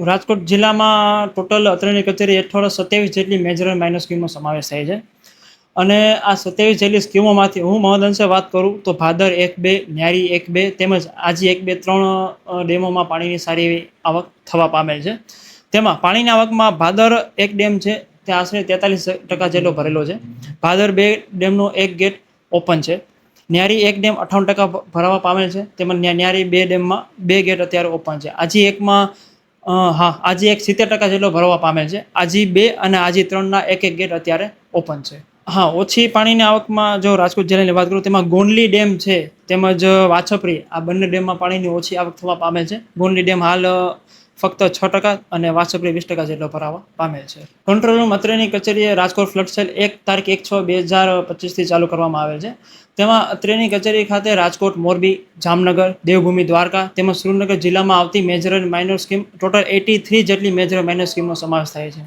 રાજકોટ જિલ્લામાં ટોટલ અત્રેની કચેરી હેઠળ 27 જેટલી મેજર અને માઇનર સ્કીમનો સમાવેશ થાય છે. અને આ 27 જેટલી સ્કીમોમાંથી હું મહદઅંશે વાત કરું તો ભાદર 1-2, ન્યારી 1-2 તેમજ આજી 1-2-3 ડેમોમાં પાણીની સારી એવી આવક થવા પામેલ છે. તેમાં પાણીની આવકમાં ભાદર 1 ડેમ છે તે આશરે 43% જેટલો ભરેલો છે. ભાદર 2 ડેમનો એક ગેટ ઓપન છે. ન્યારી 1 ડેમ 58% ભરાવા પામેલ છે. તેમજ ન્યારી 2 ડેમમાં 2 ગેટ અત્યારે ઓપન છે. આજી 1માં આજી 1 70% જેટલો ભરવા પામેલ છે. આજી 2 અને આજી 3ના એક ગેટ અત્યારે ઓપન છે. ઓછી પાણીની આવકમાં જો રાજકોટ જિલ્લાની વાત કરું તેમાં ગોંડલી ડેમ છે તેમજ વાછપરી આ બંને ડેમમાં પાણીની ઓછી આવક થવા પામેલ છે. ગોંડલી ડેમ હાલ ફક્ત 6% અને વાછપરી 20% જેટલો ભરાવા પામેલ છે. કંટ્રોલ રૂમ અત્રેની કચેરીએ રાજકોટ ફ્લડ સેલ તારીખ 1/6/2025થી ચાલુ કરવામાં આવેલ છે. તેમાં અત્રેની કચેરી ખાતે રાજકોટ, મોરબી, જામનગર, દેવભૂમિ, દ્વારકા તેમજ સુરેન્દ્રનગર જિલ્લામાં આવતી મેજર અને માઇનર સ્કીમ ટોટલ 83 જેટલી મેજર અને માઇનર સ્કીમનો સમાવેશ થાય છે.